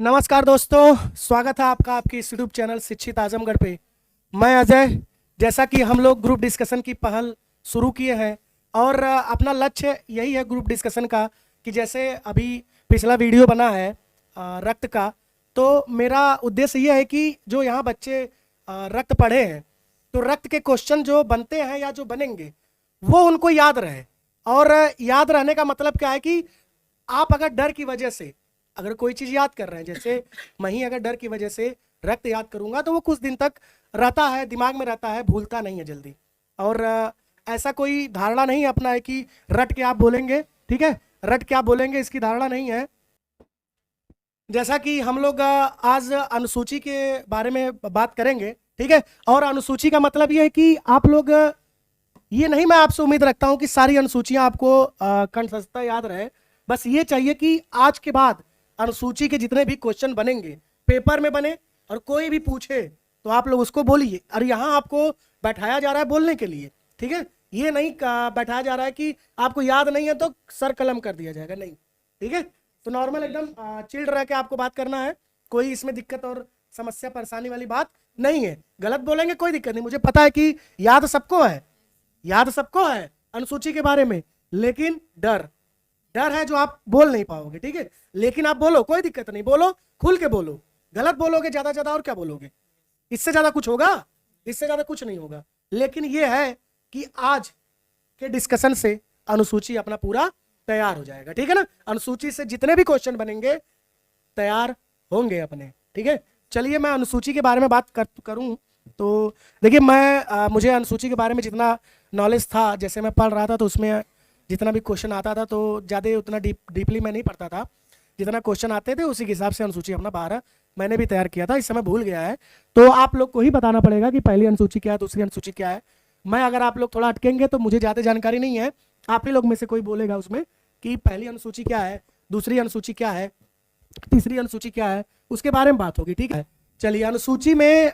नमस्कार दोस्तों, स्वागत है आपका आपके इस यूट्यूब चैनल शिक्षित आजमगढ़ पे। मैं अजय। जैसा कि हम लोग ग्रुप डिस्कशन की पहल शुरू किए हैं और अपना लक्ष्य यही है ग्रुप डिस्कशन का कि जैसे अभी पिछला वीडियो बना है रक्त का, तो मेरा उद्देश्य ये है कि जो यहाँ बच्चे रक्त पढ़े हैं तो रक्त के क्वेश्चन जो बनते हैं या जो बनेंगे वो उनको याद रहे। और याद रहने का मतलब क्या है कि आप अगर डर की वजह से अगर कोई चीज याद कर रहे हैं, जैसे मैं ही अगर डर की वजह से रक्त याद करूंगा तो वो कुछ दिन तक रहता है, दिमाग में रहता है, भूलता नहीं है जल्दी। और ऐसा कोई धारणा नहीं अपना है कि रट के आप बोलेंगे, ठीक है, रट के आप बोलेंगे, इसकी धारणा नहीं है। जैसा कि हम लोग आज अनुसूची के बारे में बात करेंगे, ठीक है। और अनुसूची का मतलब ये है कि आप लोग ये नहीं, मैं आपसे उम्मीद रखता हूं कि सारी अनुसूचियां आपको कंठस्थता याद रहे। बस ये चाहिए कि आज के बाद अनुसूची के जितने भी क्वेश्चन बनेंगे पेपर में बने और कोई भी पूछे तो आप लोग उसको बोलिए। और यहाँ आपको बैठाया जा रहा है बोलने के लिए, ठीक है। ये नहीं बैठाया जा रहा है कि आपको याद नहीं है तो सर कलम कर दिया जाएगा, नहीं, ठीक है। तो नॉर्मल एकदम चिल्ड रह के आपको बात करना है, कोई इसमें दिक्कत और समस्या परेशानी वाली बात नहीं है। गलत बोलेंगे कोई दिक्कत नहीं, मुझे पता है कि याद सबको है, याद सबको है अनुसूची के बारे में, लेकिन डर डर है जो आप बोल नहीं पाओगे, ठीक है। लेकिन आप बोलो, कोई दिक्कत नहीं, बोलो, खुल के बोलो। गलत बोलोगे ज्यादा ज्यादा और क्या बोलोगे, इससे ज्यादा कुछ होगा? इससे ज्यादा कुछ नहीं होगा। लेकिन यह है कि आज के डिस्कशन से अनुसूची अपना पूरा तैयार हो जाएगा, ठीक है ना। अनुसूची से जितने भी क्वेश्चन बनेंगे तैयार होंगे अपने, ठीक है। चलिए मैं अनुसूची के बारे में बात करूं तो देखिए, मुझे अनुसूची के बारे में जितना नॉलेज था, जैसे मैं पढ़ रहा था तो उसमें जितना भी क्वेश्चन आता था तो ज़्यादा उतना डीपली मैं नहीं पढ़ता था। जितना क्वेश्चन आते थे उसी के हिसाब से अनुसूची अपना 12 मैंने भी तैयार किया था। इस समय भूल गया है तो आप लोग को ही बताना पड़ेगा कि पहली अनुसूची क्या है, दूसरी अनुसूची क्या है। मैं अगर आप लोग थोड़ा अटकेंगे तो मुझे ज़्यादा जानकारी नहीं है, आप ही लोग में से कोई बोलेगा उसमें कि पहली अनुसूची क्या है, दूसरी अनुसूची क्या है, तीसरी अनुसूची क्या है, उसके बारे में बात होगी, ठीक है। चलिए, अनुसूची में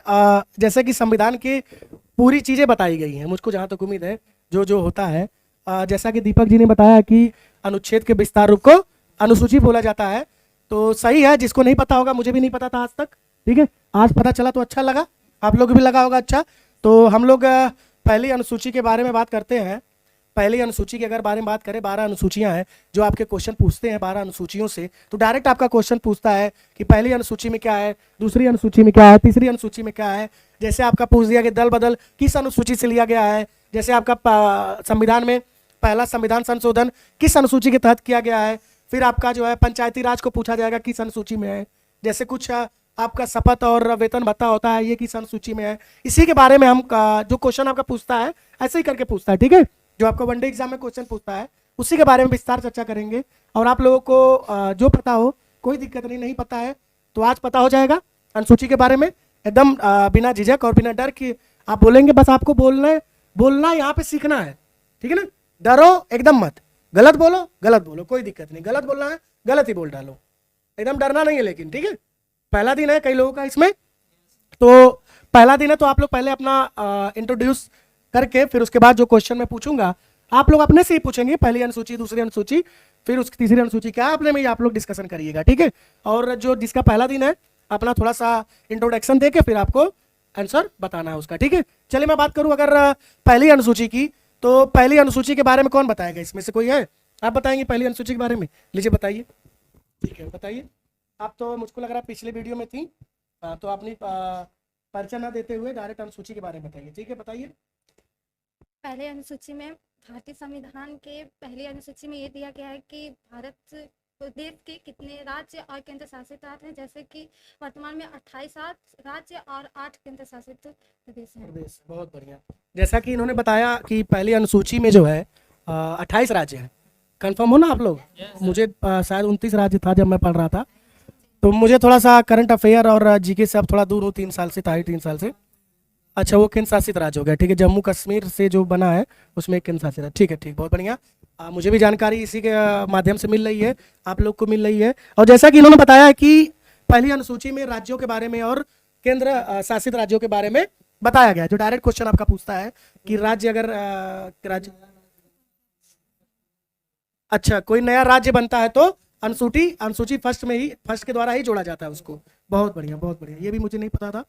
जैसे कि संविधान की पूरी चीज़ें बताई गई हैं, मुझको जहाँ तक उम्मीद है जो जो होता है। जैसा कि दीपक जी ने बताया कि अनुच्छेद के विस्तार रूप को अनुसूची बोला जाता है, तो सही है। जिसको नहीं पता होगा, मुझे भी नहीं पता था आज तक, ठीक है, आज पता चला तो अच्छा लगा, आप लोग भी लगा होगा अच्छा। तो हम लोग पहली अनुसूची के बारे में बात करते हैं। पहली अनुसूची के अगर बारे में बात करें, 12 अनुसूचियां हैं जो आपके क्वेश्चन पूछते हैं। 12 अनुसूचियों से तो डायरेक्ट आपका क्वेश्चन पूछता है कि पहली अनुसूची में क्या है, दूसरी अनुसूची में क्या है, तीसरी अनुसूची में क्या है। जैसे आपका पूछ दिया कि दल बदल किस अनुसूची से लिया गया है, जैसे आपका संविधान में पहला संविधान संशोधन किस अनुसूची के तहत किया गया है। फिर आपका जो है पंचायती राज को पूछा जाएगा किस अनुसूची में है। जैसे कुछ आपका शपथ और वेतन भत्ता होता है, ये किस अनुसूची में है। इसी के बारे में हम जो क्वेश्चन आपका पूछता है ऐसे ही करके पूछता है, ठीक है। जो आपको वनडे एग्जाम में क्वेश्चन पूछता है उसी के बारे में विस्तार चर्चा करेंगे। और आप लोगों को जो पता हो, कोई दिक्कत नहीं, नहीं पता है तो आज पता हो जाएगा अनुसूची के बारे में एकदम बिना झिझक और बिना डर के आप बोलेंगे। बस आपको बोलना यहाँ पे सीखना है, ठीक है ना। डरो एकदम मत, गलत बोलो, कोई दिक्कत नहीं, गलत बोलना है गलत ही बोल डालो, एकदम डरना नहीं है। लेकिन ठीक है, पहला दिन है कई लोगों का इसमें, तो पहला दिन है तो आप लोग पहले अपना इंट्रोड्यूस करके फिर उसके बाद जो क्वेश्चन मैं पूछूंगा आप लोग अपने से ही पूछेंगे। पहली अनुसूची, दूसरी अनुसूची, फिर उसकी तीसरी अनुसूची क्या है, अपने में ही आप लोग डिस्कशन करिएगा, ठीक है। और जो जिसका पहला दिन है अपना थोड़ा सा इंट्रोडक्शन देके फिर आपको आंसर बताना है उसका, ठीक है। चलिए मैं बात करूं अगर पहली अनुसूची की, तो पहली अनुसूची के बारे में कौन बताएगा, इसमें से कोई है? आप बताएंगे पहली अनुसूची के बारे में? लीजिए बताइए, ठीक है बताइए। आप तो मुझको लग रहा है पिछले वीडियो में थी, तो अपनी परिचय ना देते हुए डायरेक्ट अनुसूची के बारे में बताइए, ठीक है बताइए। पहले अनुसूची में भारतीय संविधान के पहली अनुसूची में ये दिया गया है कि भारत देश के कितने राज्य और केंद्र शासित राज्य हैं, जैसे कि वर्तमान में 28 राज्य और 8 केंद्र शासित प्रदेश हैं। प्रदेश, बहुत बढ़िया। जैसा कि इन्होंने बताया कि पहली अनुसूची में जो है 28 राज्य है। कंफर्म हो ना आप लोग? मुझे शायद 29 राज्य था जब मैं पढ़ रहा था, तो मुझे थोड़ा सा करंट अफेयर और जीके से अब थोड़ा दूर हूँ, 3 साल से, 3 साल से। अच्छा, वो केंद्र शासित राज्य हो गया, ठीक है। जम्मू कश्मीर से जो बना है उसमें एक केंद्र शासित राज्य, ठीक है, ठीक, बहुत बढ़िया। मुझे भी जानकारी इसी के माध्यम से मिल रही है, आप लोग को मिल रही है। और जैसा कि इन्होंने बताया कि पहली अनुसूची में राज्यों के बारे में और केंद्र शासित राज्यों के बारे में बताया गया। जो डायरेक्ट क्वेश्चन आपका पूछता है कि राज्य अगर राज्य, अच्छा कोई नया राज्य बनता है तो अनुसूची अनुसूची फर्स्ट के द्वारा ही जोड़ा जाता है उसको। बहुत बढ़िया, बहुत बढ़िया, ये भी मुझे नहीं पता था।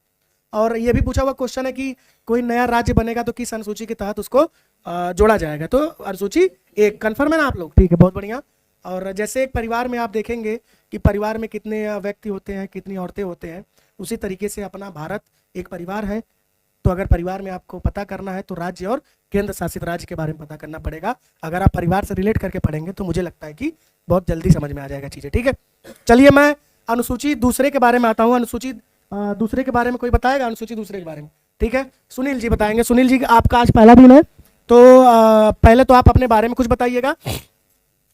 और ये भी पूछा हुआ क्वेश्चन है कि कोई नया राज्य बनेगा तो किस अनुसूची के तहत उसको जोड़ा जाएगा, तो अनुसूची 1। कन्फर्म है ना आप लोग? ठीक है, बहुत बढ़िया। और जैसे एक परिवार में आप देखेंगे कि परिवार में कितने व्यक्ति होते हैं, कितनी औरतें होते हैं, उसी तरीके से अपना भारत एक परिवार है। तो अगर परिवार में आपको पता करना है तो राज्य और केंद्र शासित राज्य के बारे में पता करना पड़ेगा। अगर आप परिवार से रिलेट करके पढ़ेंगे तो मुझे लगता है कि बहुत जल्दी समझ में आ जाएगा चीज़ें। ठीक है, चलिए मैं अनुसूची दूसरे के बारे में आता हूँ। अनुसूची दूसरे के बारे में कोई बताएगा? अनुसूची दूसरे के बारे में, ठीक है, सुनील जी बताएंगे। सुनील जी, आपका आज पहला दिन है, तो पहले तो आप अपने बारे में कुछ बताइएगा।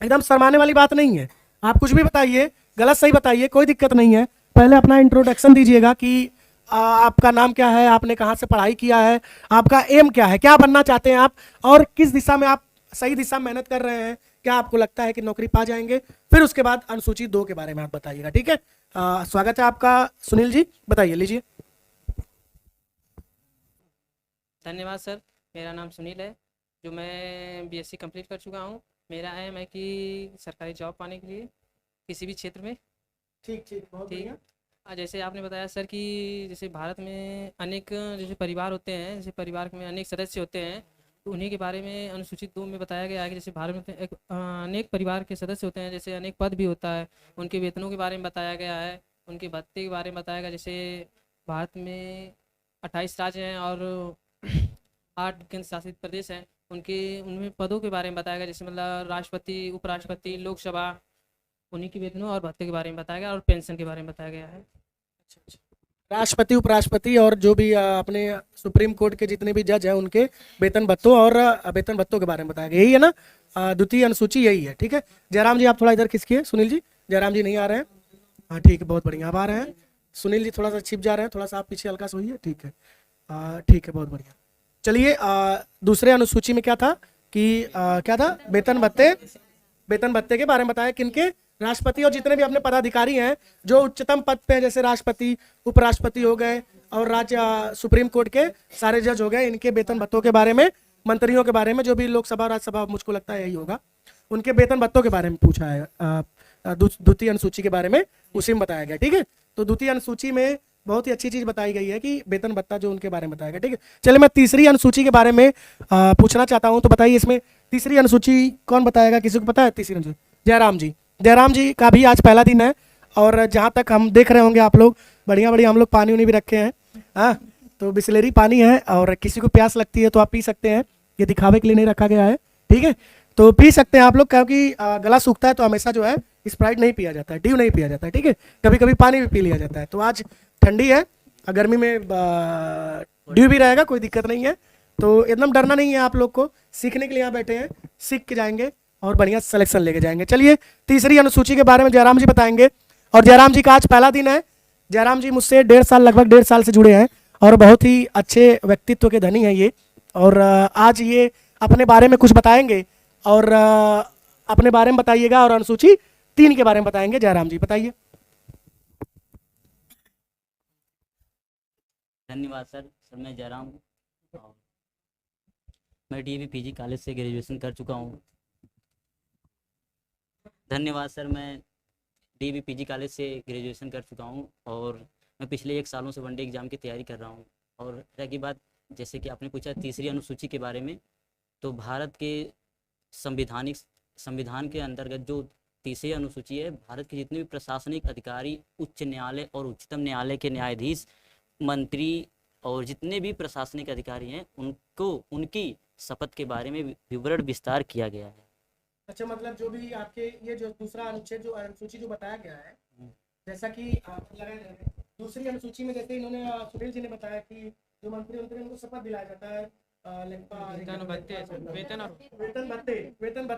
एकदम शर्माने वाली बात नहीं है, आप कुछ भी बताइए, गलत सही बताइए, कोई दिक्कत नहीं है। पहले अपना इंट्रोडक्शन दीजिएगा कि आपका नाम क्या है, आपने कहाँ से पढ़ाई किया है, आपका एम क्या है, क्या बनना चाहते हैं आप, और किस दिशा में आप सही दिशा में मेहनत कर रहे हैं, क्या आपको लगता है कि नौकरी पा जाएंगे। फिर उसके बाद अनुसूची 2 के बारे में आप बताइएगा। ठीक है, स्वागत है आपका सुनील जी, बताइए, लीजिए। धन्यवाद सर। मेरा नाम सुनील है, जो मैं बीएससी कंप्लीट कर चुका हूँ। मेरा एम है कि सरकारी जॉब पाने के लिए किसी भी क्षेत्र में। ठीक ठीक, बहुत ठीक। बढ़िया। जैसे आपने बताया सर कि जैसे भारत में अनेक जैसे परिवार होते हैं, जैसे परिवार में अनेक सदस्य होते हैं, तो उन्हीं के बारे में अनुसूचित 2 में बताया गया है कि जैसे भारत में अनेक परिवार के सदस्य होते हैं, जैसे अनेक पद भी होता है, उनके वेतनों के बारे में बताया गया है, उनके भत्ते के बारे में बताया गया। जैसे भारत में 28 राज्य हैं और 8 केंद्र शासित प्रदेश हैं, उनमें पदों के बारे में बताया गया, जैसे मतलब राष्ट्रपति, उपराष्ट्रपति, लोकसभा, उन्हीं के वेतनों और भत्ते के बारे में बताया गया और पेंशन के बारे में बताया गया है। राष्ट्रपति, उपराष्ट्रपति और जो भी अपने सुप्रीम कोर्ट के जितने भी जज हैं उनके वेतन भत्तों और वेतन भत्तों के बारे में बताया गया, यही है ना? द्वितीय अनुसूची यही है। ठीक है, जयराम जी आप थोड़ा इधर खिसकिए। सुनील जी, जयराम जी नहीं आ रहे हैं? हाँ ठीक है, बहुत बढ़िया, अब आ रहे हैं। सुनील जी थोड़ा सा छिप जा रहे हैं, थोड़ा सा आप पीछे हल्का सा होइए। ठीक है, ठीक है, बहुत बढ़िया। चलिए, दूसरे अनुसूची में क्या था कि क्या था? वेतन भत्ते के बारे में बताया। किनके? राष्ट्रपति और जितने भी अपने पदाधिकारी हैं जो उच्चतम पद पे हैं, जैसे राष्ट्रपति, उपराष्ट्रपति हो गए और राज्य सुप्रीम कोर्ट के सारे जज हो गए, इनके वेतन भत्तों के बारे में, मंत्रियों के बारे में, जो भी लोकसभा राज्यसभा, मुझको लगता है यही होगा, उनके वेतन भत्तों के बारे में पूछा है। द्वितीय अनुसूची के बारे में उसी में बताया गया। ठीक है, तो द्वितीय अनुसूची में बहुत ही अच्छी चीज बताई गई है कि वेतन भत्ता जो उनके बारे में बताया गया। ठीक है, चलिए मैं तीसरी अनुसूची के बारे में पूछना चाहता हूँ, तो बताइए इसमें तीसरी अनुसूची कौन बताएगा? किसी को पता है तीसरी अनुसूची? जयराम जी, जयराम जी का भी आज पहला दिन है, और जहाँ तक हम देख रहे होंगे आप लोग, बढ़िया बढ़िया हम लोग पानी उनी भी रखे हैं। हाँ, तो बिस्लेरी पानी है, और किसी को प्यास लगती है तो आप पी सकते हैं, ये दिखावे के लिए नहीं रखा गया है। ठीक है, तो पी सकते हैं आप लोग, क्योंकि गला सूखता है तो हमेशा जो है स्प्राइट नहीं पिया जाता है, ड्यू नहीं पिया जाता है। ठीक है, कभी कभी पानी भी पी लिया जाता है। तो आज ठंडी है, गर्मी में ड्यू भी रहेगा, कोई दिक्कत नहीं है। तो एकदम डरना नहीं है आप लोग को, सीखने के लिए यहाँ बैठे हैं, सीख के जाएंगे और बढ़िया सिलेक्शन लेके जाएंगे। चलिए तीसरी अनुसूची के बारे में जयराम जी बताएंगे, और जयराम जी का आज पहला दिन है। जयराम जी मुझसे लगभग 1.5 साल से जुड़े हैं, और बहुत ही अच्छे व्यक्तित्व के धनी हैं ये, और आज ये अपने बारे में कुछ बताएंगे, और अपने बारे में बताइएगा, और अनुसूची 3 के बारे में बताएंगे। जयराम जी बताइए। धन्यवाद सर। मैं जयराम हूँ, मैं डीएवी पीजी कॉलेज से ग्रेजुएशन कर चुका हूँ। धन्यवाद सर। मैं डीएवी पीजी कॉलेज से ग्रेजुएशन कर चुका हूँ, और मैं पिछले 1 सालों से वनडे एग्ज़ाम की तैयारी कर रहा हूँ। और रही बात, जैसे कि आपने पूछा तीसरी अनुसूची के बारे में, तो भारत के संविधान के अंतर्गत जो तीसरी अनुसूची है, भारत के जितने भी प्रशासनिक अधिकारी, उच्च न्यायालय और उच्चतम न्यायालय के न्यायाधीश, मंत्री और जितने भी प्रशासनिक अधिकारी हैं, उनको उनकी शपथ के बारे में विवरण विस्तार किया गया है। अच्छा, मतलब जो भी आपके ये जो दूसरा अनुच्छेद जो अनुसूची जो बताया गया है, जैसा कि दूसरी अनुसूची में जैसे इन्होंने सुनील जी ने बताया कि जो मंत्री उनको शपथ दिलाया जाता है, वेतन भत्ते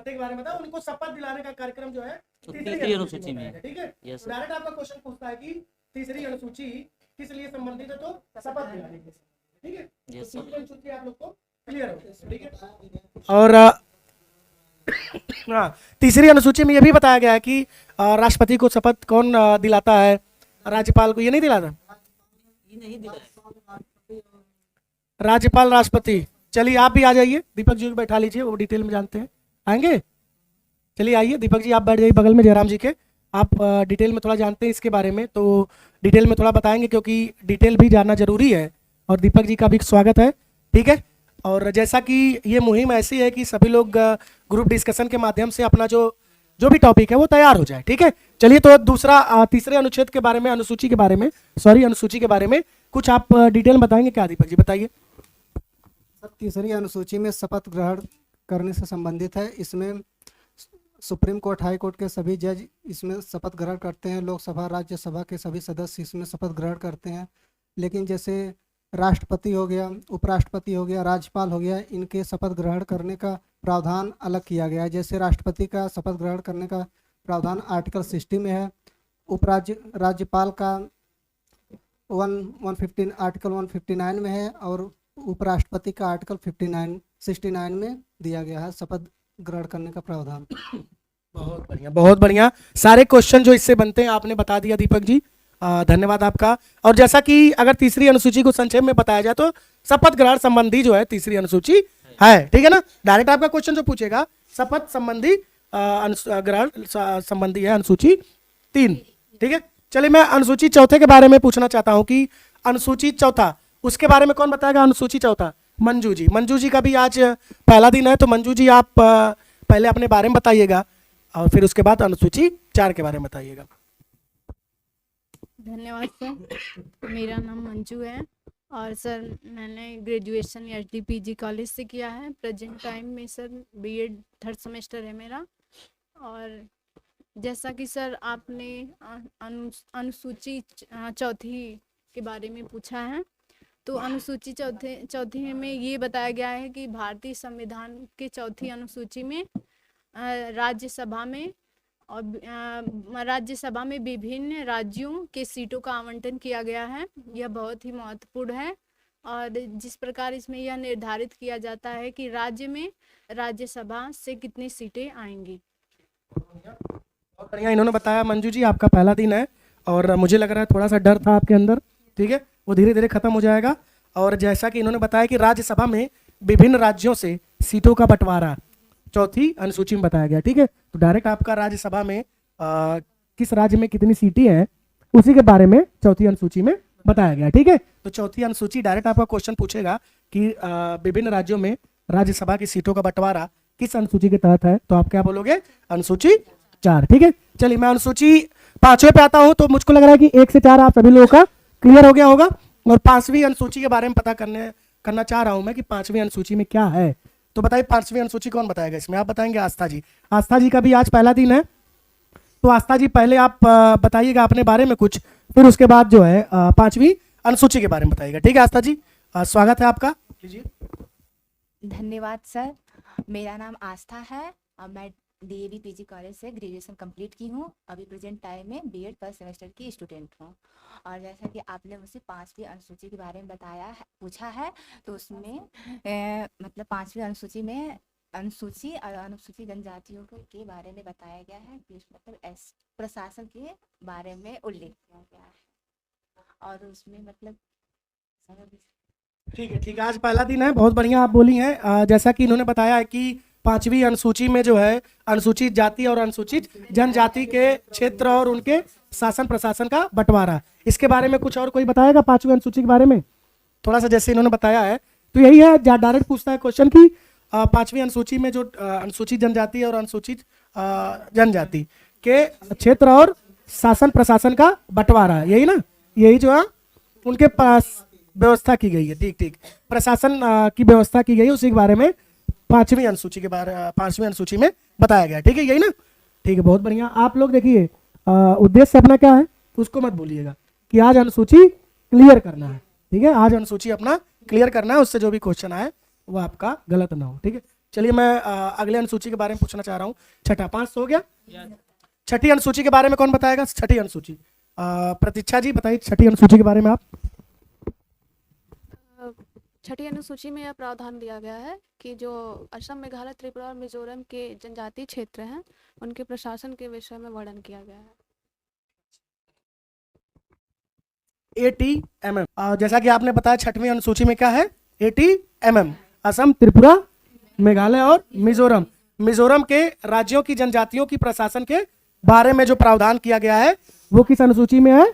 के बारे में बताया, उनको शपथ दिलाने का कार्यक्रम जो है तीसरी अनुसूची में। ठीक है, डायरेक्ट आपका क्वेश्चन पूछता है कि तीसरी अनुसूची किस लिए संबंधित है, तो शपथ दिलाने के। ठीक है, तीसरी अनुसूची आप लोग को क्लियर हो। ठीक है, और हाँ, तीसरी अनुसूची में यह भी बताया गया है कि राष्ट्रपति को शपथ कौन दिलाता है? राज्यपाल को। ये नहीं दिलाता? ये नहीं दिलाया, राज्यपाल, राष्ट्रपति। चलिए आप भी आ जाइए, दीपक जी को बैठा लीजिए, वो डिटेल में जानते हैं। आएंगे? चलिए आइए दीपक जी, आप बैठ जाइए बगल में जयराम जी के। आप डिटेल में थोड़ा जानते हैं इसके बारे में, तो डिटेल में थोड़ा बताएंगे क्योंकि डिटेल भी जानना जरूरी है। और दीपक जी का भी स्वागत है, ठीक है। और जैसा कि ये मुहिम ऐसी है कि सभी लोग ग्रुप डिस्कशन के माध्यम से अपना जो भी टॉपिक है वो तैयार हो जाए, ठीक है। चलिए, तो तीसरे अनुच्छेद के बारे में, अनुसूची के बारे में कुछ आप डिटेल बताएंगे क्या दीपक जी, बताइए। सर, तीसरी अनुसूची में शपथ ग्रहण करने से संबंधित है। इसमें सुप्रीम कोर्ट, हाई कोर्ट के सभी जज इसमें शपथ ग्रहण करते हैं। लोकसभा, राज्यसभा के सभी सदस्य इसमें शपथ ग्रहण करते हैं। लेकिन जैसे राष्ट्रपति हो गया, उपराष्ट्रपति हो गया, राज्यपाल हो गया, इनके शपथ ग्रहण करने का प्रावधान अलग किया गया है। जैसे राष्ट्रपति का शपथ ग्रहण करने का प्रावधान आर्टिकल 60 में है। राज्यपाल का 115 आर्टिकल 159 में है और उपराष्ट्रपति का आर्टिकल 69 में दिया गया है शपथ ग्रहण करने का प्रावधान। बहुत बढ़िया, बहुत बढ़िया। सारे क्वेश्चन जो इससे बनते हैं आपने बता दिया दीपक जी, धन्यवाद आपका। और जैसा कि अगर तीसरी अनुसूची को संक्षेप में बताया जाए तो शपथ ग्रहण संबंधी जो है तीसरी अनुसूची है, ठीक है ना। डायरेक्ट आपका क्वेश्चन जो पूछेगा शपथ संबंधी ग्रहण संबंधी है अनुसूची 3, ठीक है। चलिए, मैं अनुसूची चौथे के बारे में पूछना चाहता हूं कि अनुसूची चौथा, उसके बारे में कौन बताएगा? अनुसूची चौथा मंजू जी का भी आज पहला दिन है, तो मंजू जी आप पहले अपने बारे में बताइएगा और फिर उसके बाद अनुसूची 4 के बारे में बताइएगा। धन्यवाद सर, मेरा नाम मंजू है और सर मैंने ग्रेजुएशन एचडीपीजी कॉलेज से किया है। प्रेजेंट टाइम में सर बीएड 3rd सेमेस्टर है मेरा। और जैसा कि सर आपने अनुसूची चौथी के बारे में पूछा है, तो अनुसूची चौथी में ये बताया गया है कि भारतीय संविधान के चौथी अनुसूची में राज्यसभा में विभिन्न राज्यों के सीटों का आवंटन किया गया है। यह बहुत ही महत्वपूर्ण है और जिस प्रकार इसमें यह निर्धारित किया जाता है कि राज्य में राज्यसभा से कितनी सीटें आएंगी। बहुत बढ़िया इन्होंने बताया। मंजू जी, आपका पहला दिन है और मुझे लग रहा है थोड़ा सा डर था आपके अंदर, ठीक है, वो धीरे धीरे खत्म हो जाएगा। और जैसा कि इन्होंने बताया कि राज्यसभा में विभिन्न राज्यों से सीटों का बंटवारा चौथी अनुसूची में बताया गया, ठीक है। तो डायरेक्ट आपका राज्यसभा में किस राज्य में कितनी सीटें हैं उसी के बारे में चौथी अनुसूची में बताया गया, ठीक है। तो चौथी अनुसूची डायरेक्ट आपका क्वेश्चन पूछेगा कि विभिन्न राज्यों में राज्यसभा की सीटों का बंटवारा किस अनुसूची के तहत है, तो आप क्या बोलोगे? अनुसूची 4, ठीक है। चलिए, मैं अनुसूची 5वें पे आता हूं। तो मुझको लग रहा है कि 1 से 4 आप सभी लोगों का क्लियर हो गया होगा। और 5वीं अनुसूची के बारे में पता करना चाह रहा हूं मैं कि 5वीं अनुसूची में क्या है। तो बताइए, 5वीं अनुसूची कौन बताएगा इसमें? आप बताएंगे? आस्था जी। आस्था जी का भी आज पहला दिन है, तो आस्था जी पहले आप बताइएगा अपने बारे में कुछ, फिर उसके बाद जो है 5वीं अनुसूची के बारे में बताइएगा, ठीक है। आस्था जी, स्वागत है आपका, लीजिए। धन्यवाद सर, मेरा नाम आस्था है और मैं डीएवी पीजी कॉलेज से ग्रेजुएशन कंप्लीट की हूँ। अभी प्रेजेंट टाइम में बीएड 1st सेमेस्टर की स्टूडेंट हूँ। और जैसा कि आपने मुझसे 5वीं अनुसूची के बारे में पूछा है, तो उसमें मतलब 5वीं अनुसूची में अनुसूची जनजातियों के बारे में बताया गया है कि मतलब प्रशासन के बारे में उल्लेख किया गया है और उसमें मतलब ठीक है, आज पहला दिन है, बहुत बढ़िया आप बोली हैं। जैसा कि इन्होंने बताया है कि 5वीं अनुसूची में जो है अनुसूचित जाति और अनुसूचित जनजाति के क्षेत्र और उनके शासन प्रशासन का बंटवारा, इसके बारे में कुछ और कोई बताएगा 5वीं अनुसूची के बारे में? थोड़ा सा जैसे इन्होंने बताया है, तो यही है, डायरेक्ट पूछता है क्वेश्चन कि 5वीं अनुसूची में जो अनुसूचित जनजाति और अनुसूचित जनजाति के क्षेत्र और शासन प्रशासन का बंटवारा, यही ना, यही जो है उनके पास व्यवस्था की गई है, ठीक, प्रशासन की व्यवस्था की गई है, उसी के बारे में 5वीं अनुसूची में बताया गया, ठीक है, यही ना। ठीक है, बहुत बढ़िया। आप लोग देखिए, उद्देश्य अपना क्या है उसको मत भूलिएगा कि आज अनुसूची क्लियर करना है, ठीक है, आज अनुसूची अपना क्लियर करना है, उससे जो भी क्वेश्चन आए वो आपका गलत ना हो, ठीक है। चलिए, मैं अगले अनुसूची के बारे में पूछना चाह रहा हूँ। छठा 5 हो गया। छठी अनुसूची के बारे में कौन बताएगा? छठी अनुसूची प्रतीक्षा जी बताइए, छठी अनुसूची के बारे में आप। छठी अनुसूची में यह प्रावधान दिया गया है कि जो असम, मेघालय, त्रिपुरा और मिजोरम के जनजातीय क्षेत्र हैं उनके प्रशासन के विषय में वर्णन किया गया है। ATMM, जैसा कि आपने बताया, 6वीं अनुसूची में क्या है? ATMM, असम, त्रिपुरा, मेघालय और मिजोरम के राज्यों की जनजातियों की प्रशासन के 12 में जो प्रावधान किया गया है वो किस अनुसूची में है?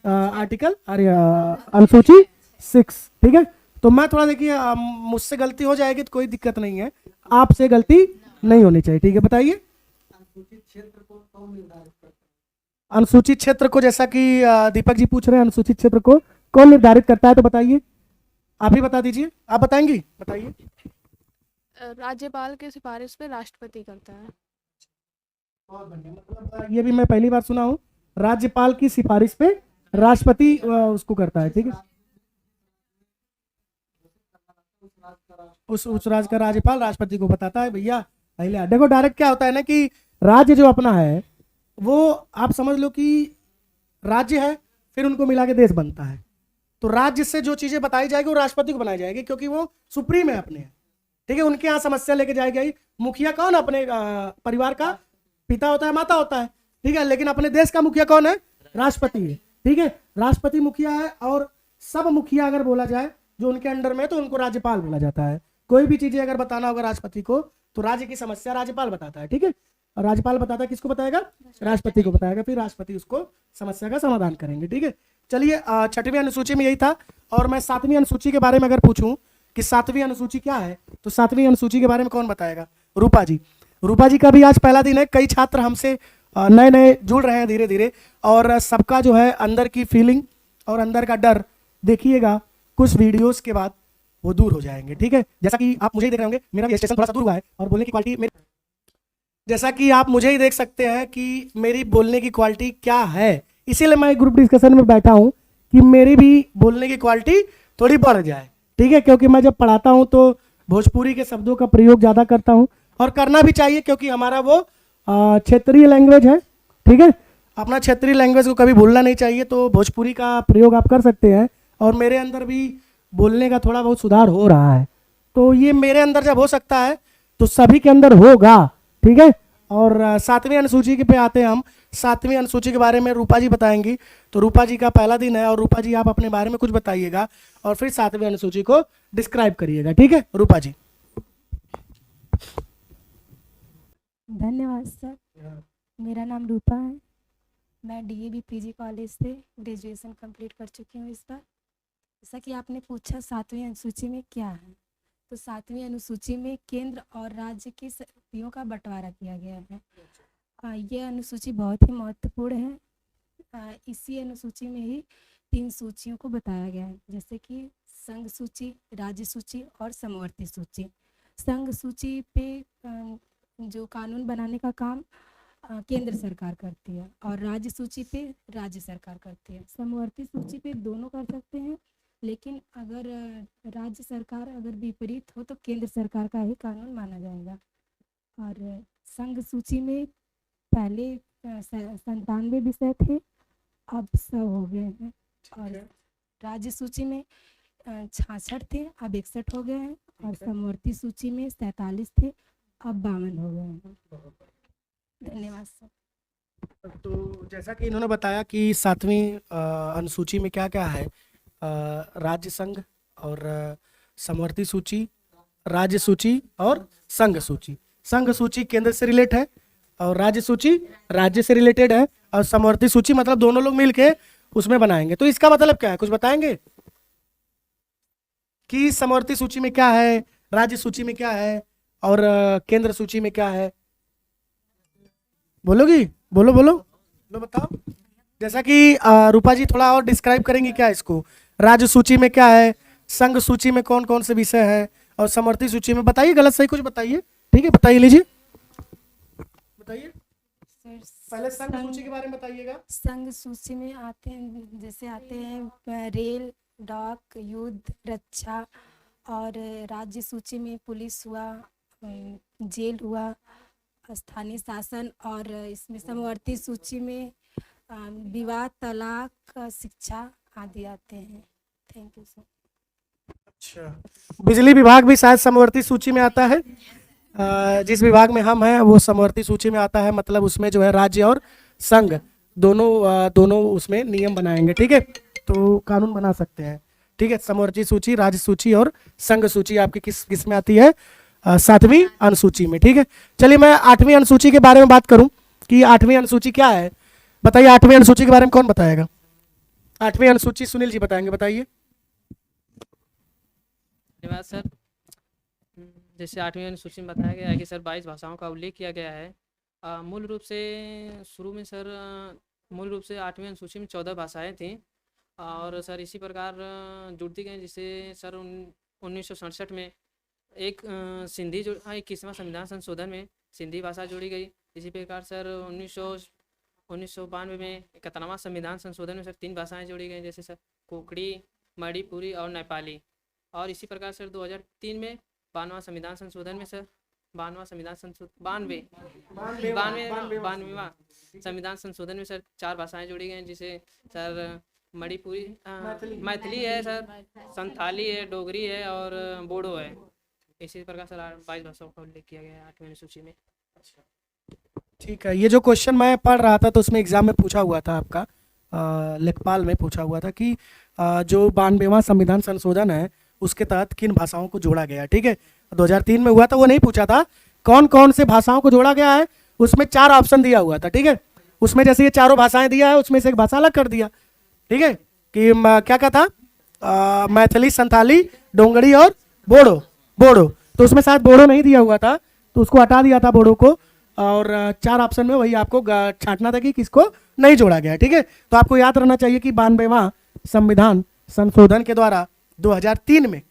आर्टिकल अरे अनुसूची 6। ठीक है, तो मैं थोड़ा देखिए मुझसे गलती हो जाएगी तो कोई दिक्कत नहीं है, आपसे गलती नहीं होनी चाहिए। ठीक है, बताइए। अनुसूचित क्षेत्र को, जैसा कि दीपक जी पूछ रहे हैं, अनुसूचित क्षेत्र को कौन निर्धारित करता है, तो बताइए, आप ही बता दीजिए। आप बताएंगी? बताइए। राज्यपाल के सिफारिश पे राष्ट्रपति करता है। बहुत बढ़िया, मतलब ये भी मैं पहली बार सुना हूँ, राज्यपाल की सिफारिश पे राष्ट्रपति उसको करता है। ठीक है, उस राज्य का राज्यपाल राष्ट्रपति को बताता है भैया पहले। देखो डायरेक्ट क्या होता है ना कि राज्य जो अपना है वो आप समझ लो कि राज्य है, फिर उनको मिला के देश बनता है, तो राज्य से जो चीजें बताई जाएगी वो राष्ट्रपति को बनाई जाएगी, क्योंकि वो सुप्रीम है अपने। ठीक है, उनके यहाँ समस्या लेके जाई गई। मुखिया कौन? अपने परिवार का पिता होता है, माता होता है। ठीक है, लेकिन अपने देश का मुखिया कौन है? राष्ट्रपति है। ठीक है, राष्ट्रपति मुखिया है, और सब मुखिया अगर बोला जाए जो उनके अंडर में, तो उनको राज्यपाल बोला जाता है। कोई भी चीजें अगर बताना होगा राष्ट्रपति को तो राज्य की समस्या राज्यपाल बताता है। ठीक है, और राज्यपाल बताता है किसको बताएगा? राष्ट्रपति को बताएगा, फिर राष्ट्रपति उसको समस्या का समाधान करेंगे। ठीक है, चलिए 6वीं अनुसूची में यही था। और मैं 7वीं अनुसूची के बारे में अगर पूछूं कि 7वीं अनुसूची क्या है, तो 7वीं अनुसूची के बारे में कौन बताएगा? रूपा जी। रूपा जी का भी आज पहला दिन है। कई छात्र हमसे नए नए जुड़ रहे हैं धीरे धीरे, और सबका जो है अंदर की फीलिंग और अंदर का डर देखिएगा कुछ वीडियोस के बाद वो दूर हो जाएंगे। ठीक है, जैसा कि आप मुझे ही देख रहे होंगे, मेरा भी स्टेशन थोड़ा सा दूर हुआ है और बोलने की क्वालिटी मेरी, जैसा कि आप मुझे ही देख सकते हैं कि मेरी बोलने की क्वालिटी क्या है, इसीलिए मैं ग्रुप डिस्कशन में बैठा हूं कि मेरी भी बोलने की क्वालिटी थोड़ी बढ़ जाए। ठीक है, क्योंकि मैं जब पढ़ाता हूं तो भोजपुरी के शब्दों का प्रयोग ज़्यादा करता हूं, और करना भी चाहिए, क्योंकि हमारा वो क्षेत्रीय लैंग्वेज है। ठीक है, अपना क्षेत्रीय लैंग्वेज को कभी भूलना नहीं चाहिए, तो भोजपुरी का प्रयोग आप कर सकते हैं। और मेरे अंदर भी बोलने का थोड़ा बहुत सुधार हो रहा है, तो ये मेरे अंदर जब हो सकता है तो सभी के अंदर होगा। ठीक है, और 7वीं अनुसूची के पे आते हैं हम। 7वीं अनुसूची के बारे में रूपा जी बताएंगी। तो रूपा जी का पहला दिन है, और रूपा जी आप अपने बारे में कुछ बताइएगा और फिर 7वीं अनुसूची को डिस्क्राइब करिएगा। ठीक है, रूपा जी। धन्यवाद सर। मेरा नाम रूपा है। मैं डीएवी पीजी कॉलेज से ग्रेजुएशन कंप्लीट कर चुकी हूँ इस बार। जैसा कि आपने पूछा 7वीं अनुसूची में क्या है, तो 7वीं अनुसूची में केंद्र और राज्य की शक्तियों का बंटवारा किया गया है। यह अनुसूची बहुत ही महत्वपूर्ण है। इसी अनुसूची में ही 3 सूचियों को बताया गया है, जैसे कि संघ सूची, राज्य सूची और समवर्ती सूची। संघ सूची पे जो कानून बनाने का काम केंद्र सरकार करती है, और राज्य सूची पे राज्य सरकार करती है। समवर्ती सूची पे दोनों कर सकते हैं, लेकिन अगर राज्य सरकार अगर विपरीत हो तो केंद्र सरकार का ही कानून माना जाएगा। और संघ सूची में पहले 97 विषय थे, अब 100 हो गए हैं। और राज्य सूची में 66 थे, अब 61 हो गए हैं। और समवर्ती सूची में 47 थे, अब 52 हो गए हैं। धन्यवाद सर। तो जैसा कि इन्होंने बताया कि 7वीं अनुसूची में क्या क्या है, राज्य संघ और समवर्ती सूची, राज्य सूची और संघ सूची। संघ सूची केंद्र से रिलेट है, और राज्य सूची राज्य से रिलेटेड है, और समवर्ती सूची मतलब दोनों लोग मिलके उसमें बनाएंगे। तो इसका मतलब क्या है, कुछ बताएंगे कि समवर्ती सूची में क्या है, राज्य सूची में क्या है, और केंद्र सूची में क्या है? बोलोगी? बोलो बोलो लो, बताओ। जैसा कि रूपा जी थोड़ा और डिस्क्राइब करेंगी क्या इसको, राज्य सूची में क्या है, संघ सूची में कौन कौन से विषय है, और समवर्ती सूची में बताइए, गलत सही कुछ बताइए। ठीक है, बताइए, लीजिए बताइए। पहले संघ सूची के बारे में बताइएगा। संघ सूची में आते हैं, जैसे आते हैं रेल, डाक, युद्ध, रक्षा। और राज्य सूची में पुलिस हुआ, जेल हुआ, स्थानीय शासन। और इसमें समवर्ती सूची में विवाह, तलाक, शिक्षा आदि आते हैं। Thank you sir. अच्छा, बिजली विभाग भी शायद समवर्ती सूची में आता है। जिस विभाग में हम हैं वो समवर्ती सूची में आता है, मतलब उसमें जो है राज्य और संघ दोनों उसमें नियम बनाएंगे। ठीक है, तो कानून बना सकते हैं। ठीक है, समवर्ती सूची, राज्य सूची और संघ सूची आपकी किस में आती है? 7वीं अनुसूची में। ठीक है, चलिए मैं 8वीं अनुसूची के बारे में बात करूं। कि 8वीं अनुसूची क्या है। बताइए 8वीं अनुसूची के बारे में कौन बताएगा। 8वीं अनुसूची सुनील जी बताएंगे, बताइए। धन्यवाद सर। जैसे 8वीं अनुसूची में बताया गया है कि सर 22 भाषाओं का उल्लेख किया गया है। मूल रूप से शुरू में सर मूल रूप से 8वीं अनुसूची में 14 भाषाएं थीं और सर इसी प्रकार जुड़ती गई, जिससे सर 1967 में एक सिंधी जो 21वां संविधान संशोधन में सिंधी भाषा जोड़ी गई। इसी प्रकार सर 1992 में 71वां संविधान संशोधन में सर 3 भाषाएं जोड़ी गई, जैसे सर कोंकणी, मणिपुरी और नेपाली। और इसी प्रकार सर 2003 में 92वां संविधान संशोधन में सर 92वां संविधान संशोधन 92वां संविधान संशोधन में सर 4 भाषाएं जोड़ी गई, जिसे सर मणिपुरी मैथिली है सर, संथाली है, डोगरी है और बोडो है। इसी प्रकार सर 22 भाषाओं का उल्लेख किया गया है 8वीं अनुसूची में। ठीक है, ये जो क्वेश्चन मैं पढ़ रहा था तो उसमें एग्जाम में पूछा हुआ था, आपका लेखपाल में पूछा हुआ था कि जो 92वां संविधान संशोधन है उसके तहत किन भाषाओं को जोड़ा गया। ठीक है, 2003 में हुआ था, वो नहीं पूछा था कौन कौन से भाषाओं को जोड़ा गया है। उसमें 4 ऑप्शन दिया हुआ था। ठीक है, उसमें जैसे ये चारों भाषाएं दिया है उसमें से एक भाषा अलग कर दिया। ठीक है, कि क्या क्या था, मैथिली, संथाली, डोंगरी और बोडो। तो उसमें शायद बोडो नहीं दिया हुआ था तो उसको हटा दिया था बोडो को, और 4 ऑप्शन में वही आपको छांटना था कि किसको नहीं जोड़ा गया। ठीक है, तो आपको याद रहना चाहिए कि 92वां संविधान संशोधन के द्वारा 2003 में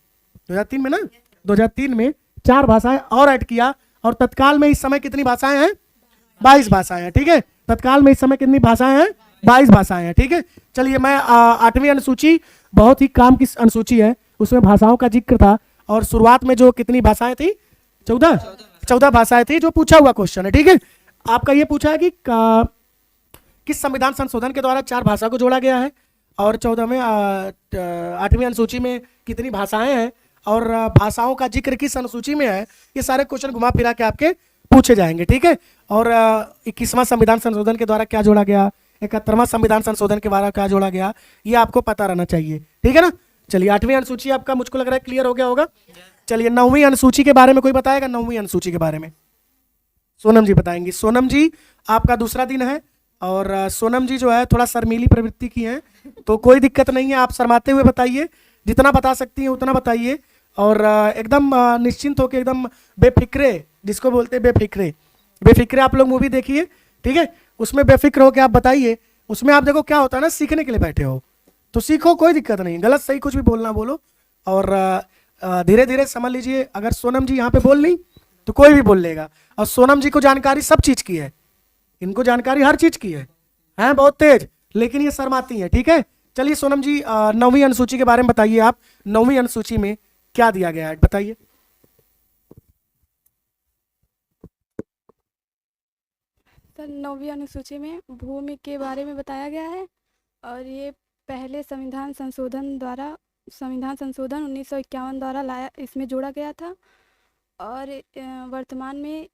ना 2003 में 4 भाषाएं और ऐड किया, और तत्काल में इस समय कितनी भाषाएं हैं, 22 भाषाएं हैं। ठीक है, तत्काल में इस समय कितनी भाषाएं हैं, 22 भाषाएं हैं। ठीक है, चलिए मैं 8वीं अनुसूची बहुत ही काम की अनुसूची है, उसमें भाषाओं का जिक्र था, और शुरुआत में जो कितनी भाषाएं थी, 14 भाषाएं थी, जो पूछा हुआ क्वेश्चन है। ठीक है, आपका ये पूछा है कि किस संविधान संशोधन के द्वारा 4 भाषा को जोड़ा गया है, और 8वीं अनुसूची में कितनी भाषाएं हैं, और भाषाओं का जिक्र किस अनुसूची में है। ये सारे क्वेश्चन घुमा फिरा के आपके पूछे जाएंगे। ठीक है, और 21वां संविधान संशोधन के द्वारा क्या जोड़ा गया, 71वां संविधान संशोधन के द्वारा क्या जोड़ा गया, ये आपको पता रहना चाहिए। ठीक है ना। चलिए 8वीं अनुसूची आपका मुझको लग रहा है क्लियर हो गया होगा। चलिए 9वीं अनुसूची के बारे में कोई बताएगा, 9वीं अनुसूची के बारे में सोनम जी बताएंगी। सोनम जी आपका दूसरा दिन है, और सोनम जी जो है थोड़ा शर्मीली प्रवृत्ति की हैं, तो कोई दिक्कत नहीं है, आप शर्माते हुए बताइए, जितना बता सकती हैं उतना बताइए, और एकदम निश्चिंत होकर, एकदम बेफिक्रे, जिसको बोलते हैं बेफिक्रे आप लोग मूवी देखिए। ठीक है, उसमें बेफिक्र होकर आप बताइए। उसमें आप देखो क्या होता है ना, सीखने के लिए बैठे हो तो सीखो, कोई दिक्कत नहीं, गलत सही कुछ भी बोलना बोलो, और धीरे धीरे समझ लीजिए। अगर सोनम जी यहाँ पे बोल ली तो कोई भी बोल लेगा, और सोनम जी को जानकारी सब चीज़ की है, इनको जानकारी हर चीज़ की है बहुत तेज, लेकिन ये शर्माती है। ठीक है, चलिए सोनम जी 9वीं अनुसूची के बारे में बताइए। आप 9वीं अनुसूची में क्या दिया गया है, बताइए। सर 9वीं अनुसूची में भूमि के बारे में बताया गया है, और ये पहले संविधान संशोधन 1951 द्वारा लाया, इसमें जोड़ा गया था। और वर्तमान में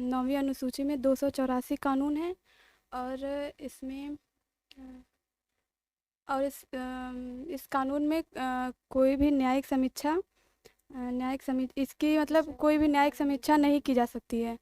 9वीं अनुसूची में 284 कानून हैं, और इसमें इस कानून में कोई भी न्यायिक समीक्षा इसकी मतलब कोई भी न्यायिक समीक्षा नहीं की जा सकती है।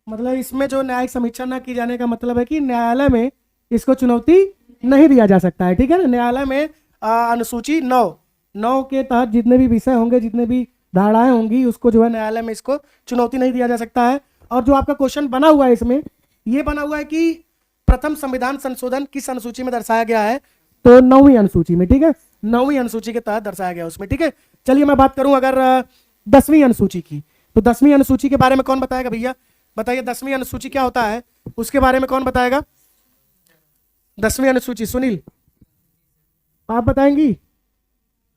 मतलब इसमें जो न्यायिक समीक्षा न की जाने का मतलब है कि न्यायालय में इसको चुनौती नहीं दिया जा सकता है। ठीक है ना, न्यायालय में अनुसूची 9 के तहत जितने भी विषय होंगे, जितने भी धाराएं होंगी, उसको जो है न्यायालय में इसको चुनौती नहीं दिया जा सकता है। और जो आपका क्वेश्चन बना हुआ है इसमें, ये बना हुआ है कि प्रथम संविधान संशोधन किस अनुसूची में दर्शाया गया है, तो 9वीं अनुसूची में। ठीक है, 9वीं अनुसूची के तहत दर्शाया गया उसमें। ठीक है, चलिए मैं बात करूं अगर 10वीं अनुसूची की, तो 10वीं अनुसूची के बारे में कौन बताएगा भैया, बताइए 10वीं अनुसूची क्या होता है, उसके बारे में कौन बताएगा। 10वीं अनुसूची सुनील आप बताएंगी,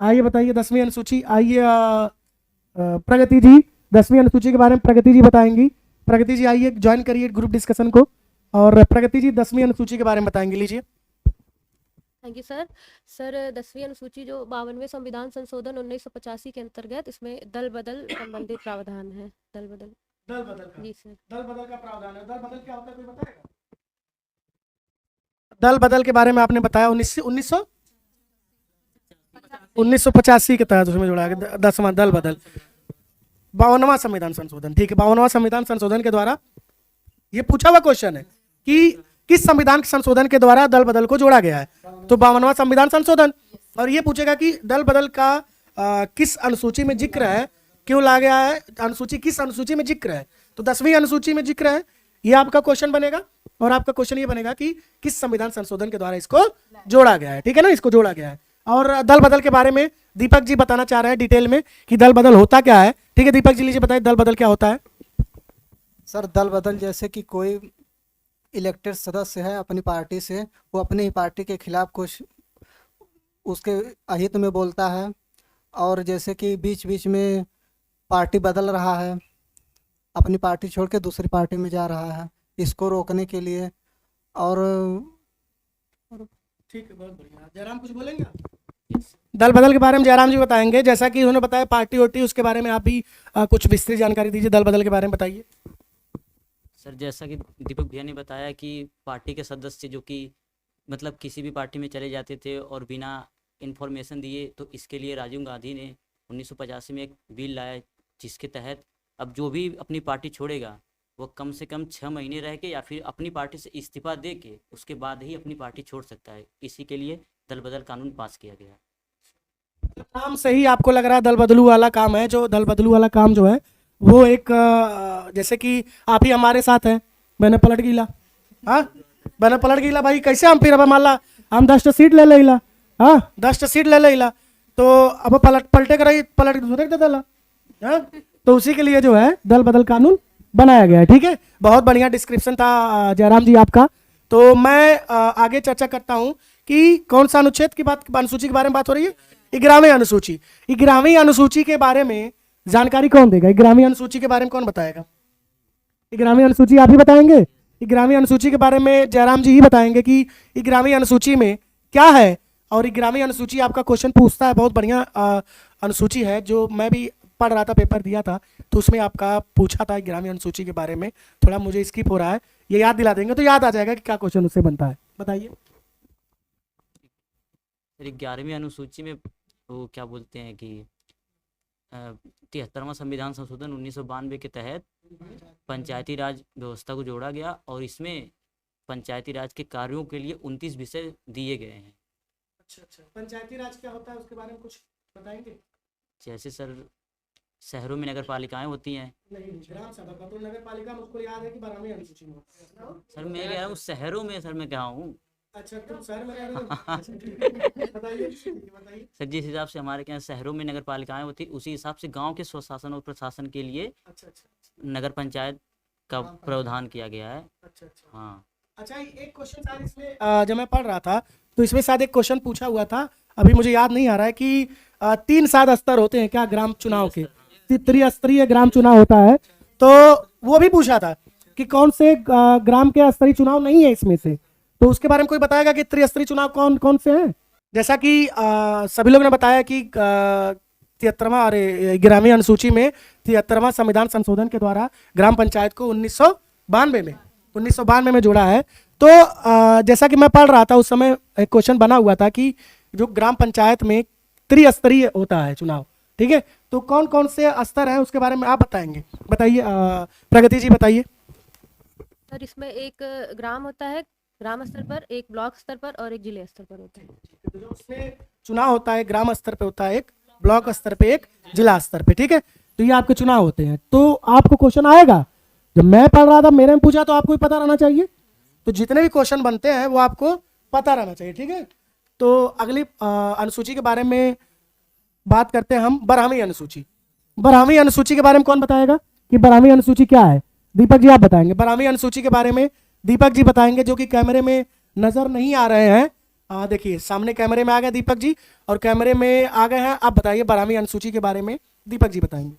आइए बताइए 10वीं अनुसूची। आइए प्रगति जी 10वीं अनुसूची के बारे में प्रगति जी बताएंगी। प्रगति जी आइए ज्वाइन करिए ग्रुप डिस्कशन को, और प्रगति जी 10वीं अनुसूची के बारे में बताएंगे, लीजिए। Thank you sir. सर 10वीं अनुसूची जो 52वें संविधान संशोधन 1985 के अंतर्गत, इसमें दल बदल संबंधित प्रावधान है। दल बदल जी सर, दल बदल का प्रावधान है। दल बदल क्या होता है कोई बताएगा। दल बदल के बारे में आपने बताया 1985 के तहत उसमें जोड़ा गया 10वां दल बदल। 52वां संविधान संशोधन, ठीक है, 52वां संविधान संशोधन के द्वारा ये पूछा हुआ क्वेश्चन है कि किस संविधान संशोधन के द्वारा दल बदल को जोड़ा गया है, तो 52वां संविधान संशोधन। और ये पूछेगा कि दल बदल का किस अनुसूची में जिक्र है, क्यों ला गया है, अनुसूची किस अनुसूची में जिक्र है, तो 10वीं अनुसूची में जिक्र है। ये आपका क्वेश्चन बनेगा। और आपका क्वेश्चन ये बनेगा कि किस संविधान संशोधन के द्वारा इसको जोड़ा गया है, ठीक है ना, इसको जोड़ा गया है। और दल बदल के बारे में दीपक जी बताना चाह रहे हैं डिटेल में कि दल बदल होता क्या है। ठीक है दीपक जी, लीजिए बताइए दल बदल क्या होता है। सर दल बदल जैसे कि कोई इलेक्टेड सदस्य है अपनी पार्टी से, वो अपनी ही पार्टी के खिलाफ कुछ उसके अहित में बोलता है, और जैसे कि बीच बीच में पार्टी बदल रहा है, अपनी पार्टी छोड़ के दूसरी पार्टी में जा रहा है, इसको रोकने के लिए। और ठीक है, बहुत बढ़िया। जयराम कुछ बोलेंगे? दल बदल के बारे में जयराम जी बताएंगे, जैसा कि उन्होंने बताया पार्टी वोटी, उसके बारे में आप भी कुछ विस्तृत जानकारी दीजिए, दल बदल के बारे में बताइए। सर जैसा कि दीपक भैया ने बताया कि पार्टी के सदस्य जो कि मतलब किसी भी पार्टी में चले जाते थे और बिना इन्फॉर्मेशन दिए, तो इसके लिए राजीव गांधी ने 1985 में एक बिल लाया जिसके तहत अब जो भी अपनी पार्टी छोड़ेगा वो कम से कम 6 महीने रह के या फिर अपनी पार्टी से इस्तीफा दे के उसके बाद ही अपनी पार्टी छोड़ सकता है। इसी के लिए दल बदल कानून पास किया गया है। नाम से ही आपको लग रहा है दल बदलू वाला काम है। जो दल बदलू वाला काम जो है वो एक जैसे कि आप ही हमारे साथ हैं, मैंने पलट गिला, हाँ मैंने पलट गिला भाई, कैसे हम फिर अब मान ला हम 10 सीट ले लेला, हाँ 10 सीट ले लेला, तो अब पलटे कर पलट दूसरे दे देला, हाँ तो उसी के लिए जो है दल बदल कानून बनाया गया है। ठीक है, बहुत बढ़िया डिस्क्रिप्शन था जयराम जी आपका। तो मैं आगे चर्चा करता हूँ कि कौन सा अनुच्छेद की बात, अनुसूची के बारे में बात हो रही है, 11वीं अनुसूची। 11वीं अनुसूची के बारे में जानकारी कौन देगा, 11वीं अनुसूची के बारे में कौन बताएगा? 11वीं अनुसूची आप ही बताएंगे? 11वीं अनुसूची के बारे में जयराम जी ही बताएंगे कि 11वीं अनुसूची में क्या है। और 11वीं अनुसूची आपका क्वेश्चन पूछता है, बहुत बढ़िया अनुसूची है, जो मैं भी पढ़ रहा था, पेपर दिया था, तो उसमें आपका पूछा था 11वीं अनुसूची के बारे में। थोड़ा मुझे स्किप हो रहा है, ये याद दिला देंगे तो याद आ जाएगा कि क्या क्वेश्चन उससे बनता है। बताइए। 11वीं अनुसूची में वो क्या बोलते हैं कि 73वां संविधान संशोधन 1992 के तहत पंचायती राज व्यवस्था को जोड़ा गया और इसमें पंचायती राज के कार्यों के लिए 29 विषय दिए गए हैं। अच्छा, पंचायती राज क्या होता है उसके बारे में कुछ बताएंगे? जैसे सर शहरों में नगर पालिकाएं होती हैं। नहीं, ग्राम सभा का तो नगर पालिका मुझको याद है कि 12वीं अनुसूची में होता है। सर मैं कह रहा हूँ शहरों में, सर मैं कहा हूँ। अच्छा, तुम शहर में रह रहे हो? बताइए। सर जिस हिसाब से हमारे यहाँ शहरों में नगर पालिकाएं होती, उसी हिसाब से गांव के स्वशासन और प्रशासन के लिए नगर पंचायत का प्रावधान किया गया है। अच्छा। हाँ। अच्छा, एक क्वेश्चन शायद इसमें जब मैं पढ़ रहा था तो इसमें शायद एक क्वेश्चन पूछा हुआ था, अभी मुझे याद नहीं आ रहा है कि 3 शायद स्तर होते हैं क्या ग्राम चुनाव के, त्रिस्तरीय ग्राम चुनाव होता है, तो वो भी पूछा था कि कौन से ग्राम के स्तरीय चुनाव नहीं है इसमें से, तो उसके बारे में कोई बताएगा कि त्रिस्तरीय चुनाव कौन कौन से हैं? जैसा कि सभी लोग ने बताया कि 11वीं अनुसूची में 73वां संविधान संशोधन के द्वारा ग्राम पंचायत को 1992 में जोड़ा है। तो जैसा कि मैं पढ़ रहा था उस समय एक क्वेश्चन बना हुआ था कि जो ग्राम पंचायत में त्रिस्तरीय होता है चुनाव, ठीक है, तो कौन कौन से स्तर है उसके बारे में आप बताएंगे। बताइए प्रगति जी, बताइए। सर इसमें एक ग्राम होता है, ग्राम स्तर पर, एक ब्लॉक स्तर पर और एक जिले स्तर पर होता है। तो जो उसमें चुनाव होता है ग्राम स्तर पे होता है, एक ब्लॉक स्तर पे, एक जिला स्तर पे, ठीक है, तो ये आपके चुनाव होते हैं। तो आपको क्वेश्चन आएगा, जब मैं पढ़ रहा था मेरे में पूछा तो आपको भी पता रहना चाहिए, तो जितने भी क्वेश्चन बनते हैं वो आपको पता रहना चाहिए, ठीक है। तो अगली अनुसूची के बारे में बात करते हैं हम, 12वीं अनुसूची। 12वीं अनुसूची के बारे में कौन बताएगा कि 12वीं अनुसूची क्या है? दीपक जी आप बताएंगे 12वीं अनुसूची के बारे में। दीपक जी बताएंगे, जो कि कैमरे में नजर नहीं आ रहे हैं। देखिए सामने कैमरे में आ गए दीपक जी और कैमरे में आ गए हैं। आप बताइए 12वीं अनुसूची के बारे में, दीपक जी बताएंगे।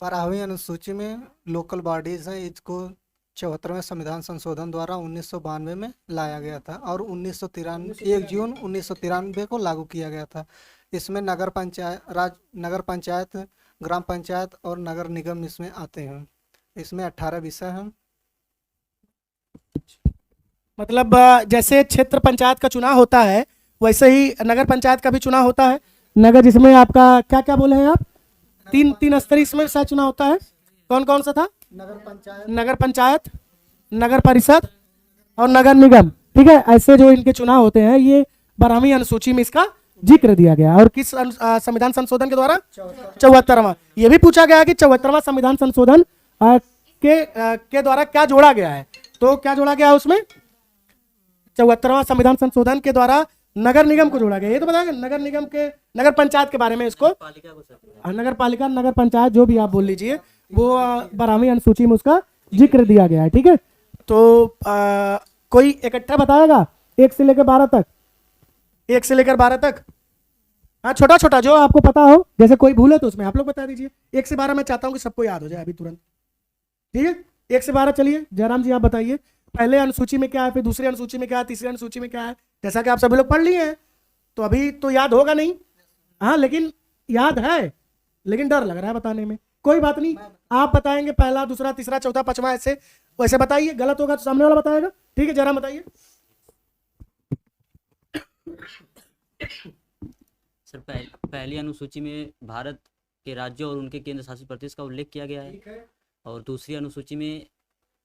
12वीं अनुसूची में लोकल बॉडीज है, इसको 74वें संविधान संशोधन द्वारा 1992 में लाया गया था और 1 जून 1993 को लागू किया गया था। इसमें नगर पंचायत, ग्राम पंचायत और नगर निगम इसमें आते हैं। इसमें 18 विषय हैं। मतलब जैसे क्षेत्र पंचायत का चुनाव होता है वैसे ही नगर पंचायत का भी चुनाव होता है। नगर जिसमें आपका क्या क्या बोले हैं आप, तीन स्तरीय इसमें शायद चुनाव होता है। कौन कौन सा था? नगर पंचायत, नगर परिषद और नगर निगम। ठीक है, ऐसे जो इनके चुनाव होते हैं ये 12वीं अनुसूची में इसका जिक्र दिया गया। और किस संविधान संशोधन के द्वारा? 74वां। ये भी पूछा गया कि 74वां संविधान संशोधन के द्वारा क्या जोड़ा गया है, तो क्या जोड़ा गया है उसमें? 74वां संविधान संशोधन के द्वारा नगर निगम को जोड़ा गया। ये तो बताया नगर निगम के, नगर पंचायत के बारे में इसको, नगर पालिका, नगर पंचायत जो भी आप बोल लीजिए, वो 12वीं अनुसूची में उसका जिक्र दिया गया है। ठीक है, तो कोई इकट्ठा बताएगा 1 से लेकर 12 तक? 1 से लेकर 12 तक? हाँ, छोटा छोटा जो आपको पता हो, जैसे कोई भूल है तो उसमें आप लोग बता दीजिए। 1 से 12 मैं चाहता हूँ कि सबको याद हो जाए अभी तुरंत। ठीक है, 1 से 12 चलिए। जयराम जी आप बताइए, पहले अनुसूची में क्या है, फिर दूसरी अनुसूची में क्या है, तीसरी अनुसूची में क्या है? जैसा कि आप सभी लोग पढ़ लिए हैं तो अभी तो याद होगा नहीं, हाँ, लेकिन याद है, लेकिन डर लग रहा है बताने में। कोई बात नहीं, आप बताएंगे पहला, दूसरा, तीसरा, चौथा, पांचवा, ऐसे वैसे बताइए। गलत होगा तो सामने वाला बताएगा। ठीक है, जरा बताइए। सर, पहली अनुसूची में भारत के राज्यों और उनके केंद्र शासित प्रदेश का उल्लेख किया गया है। और दूसरी अनुसूची में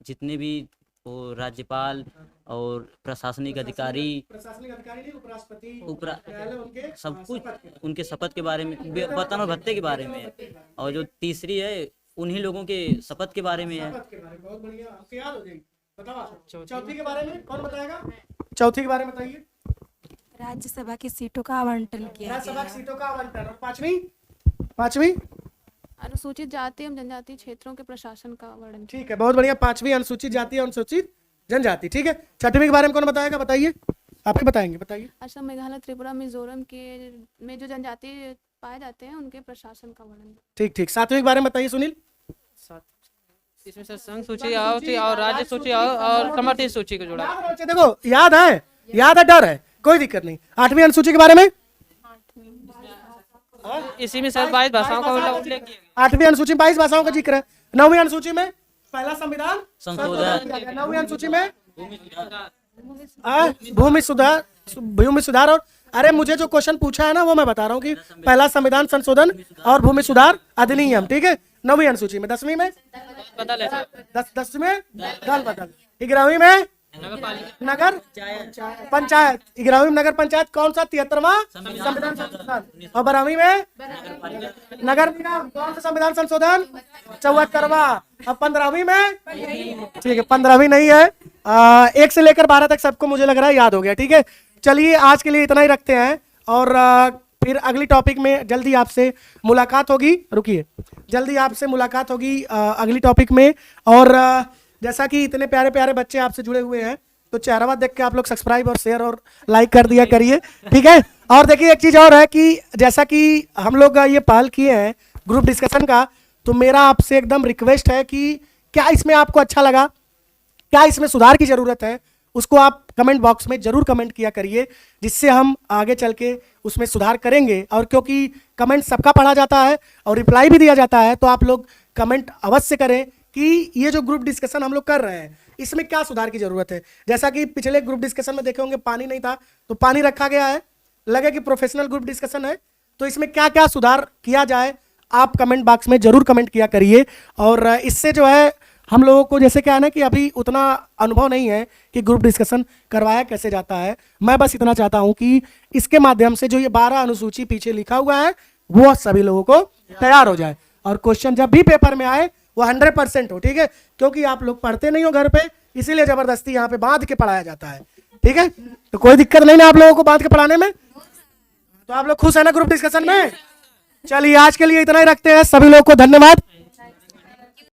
जितने भी वो राज्यपाल और प्रशासनिक अधिकारी, सब कुछ उनके शपथ के बारे में, वेतन और भत्ते के बारे में है। और जो तीसरी है उन्हीं लोगों के शपथ के बारे में है। बहुत बढ़िया, आपको याद हो जाएगी। बताओ चौथी के बारे में कौन बताएगा? चौथी के बारे में बताइए। राज्यसभा की सीटों का आवंटन किया राज्यसभा की सीटों का आवंटन। और पांचवी अनुसूचित जाति एवं जनजाति क्षेत्रों के प्रशासन का वर्णन। ठीक है, बहुत बढ़िया। 5वीं अनुसूचित जाति और अनुसूचित जनजाति। ठीक है, 6वीं के बारे में कौन बताएगा? बताइए, आप ही बताएंगे, बताइए। असम, मेघालय, त्रिपुरा, मिजोरम के में जो जनजाति पाए जाते हैं उनके प्रशासन का वर्णन। ठीक ठीक। 7वीं के बारे में बताइए सुनील। इसमें सर संघ सूची और राज्य सूची और समर्थित सूची को जोड़ा। देखो याद है, डर है, कोई दिक्कत नहीं। 8वीं अनुसूची के बारे में? इसी में सर 22 भाषाओं का उल्लेख किया गया। 8वीं अनुसूची में 22 भाषाओं का जिक्र है। 9वीं अनुसूची में पहला संविधान संशोधन। 9वीं अनुसूची में भूमि सुधार। और अरे मुझे जो क्वेश्चन पूछा है ना वो मैं बता रहा हूँ कि पहला संविधान संशोधन और भूमि सुधार अधिनियम। ठीक है, 9वीं अनुसूची में। 10वीं में बदल है सर। 10 में दल बदल। 11वीं में नगर पंचायत। 11वीं में नगर पंचायत कौन सा? 73वां संविधान संशोधन। और 12वीं में नगर निगम कौन सा संविधान संशोधन? 74वां। अब 15वीं में, ठीक है 15वीं नहीं है, 1 से लेकर 12 तक सबको मुझे लग रहा है याद हो गया। ठीक है, चलिए आज के लिए इतना ही रखते हैं और फिर अगली टॉपिक में जल्दी आपसे मुलाकात होगी। रुकिए, जल्दी आपसे मुलाकात होगी अगली टॉपिक में। और जैसा कि इतने प्यारे प्यारे बच्चे आपसे जुड़े हुए हैं तो चेहरा देख के आप लोग सब्सक्राइब और शेयर और लाइक कर दिया करिए। ठीक है, और देखिए एक चीज़ और है कि जैसा कि हम लोग ये पहल किए हैं ग्रुप डिस्कशन का, तो मेरा आपसे एकदम रिक्वेस्ट है कि क्या इसमें आपको अच्छा लगा, क्या इसमें सुधार की ज़रूरत है, उसको आप कमेंट बॉक्स में जरूर कमेंट किया करिए, जिससे हम आगे चल के उसमें सुधार करेंगे। और क्योंकि कमेंट सबका पढ़ा जाता है और रिप्लाई भी दिया जाता है, तो आप लोग कमेंट अवश्य करें कि ये जो ग्रुप डिस्कशन हम लोग कर रहे हैं इसमें क्या सुधार की ज़रूरत है। जैसा कि पिछले ग्रुप डिस्कशन में देखे होंगे पानी नहीं था तो पानी रखा गया है, लगे कि प्रोफेशनल ग्रुप डिस्कशन है, तो इसमें क्या क्या सुधार किया जाए आप कमेंट बॉक्स में जरूर कमेंट किया करिए। और इससे जो है हम लोगों को जैसे क्या है ना कि अभी उतना अनुभव नहीं है कि ग्रुप डिस्कशन करवाया कैसे जाता है। मैं बस इतना चाहता हूं कि इसके माध्यम से जो ये 12 अनुसूची पीछे लिखा हुआ है वो सभी लोगों को तैयार हो जाए और क्वेश्चन जब भी पेपर में आए वो 100% हो। ठीक है, क्योंकि आप लोग पढ़ते नहीं हो घर पे, इसीलिए जबरदस्ती यहाँ पे बांध के पढ़ाया जाता है। ठीक है, तो कोई दिक्कत नहीं ना आप लोगों को बांध के पढ़ाने में? तो आप लोग खुश है ना ग्रुप डिस्कशन में? चलिए आज के लिए इतना ही रखते हैं। सभी लोगों को धन्यवाद।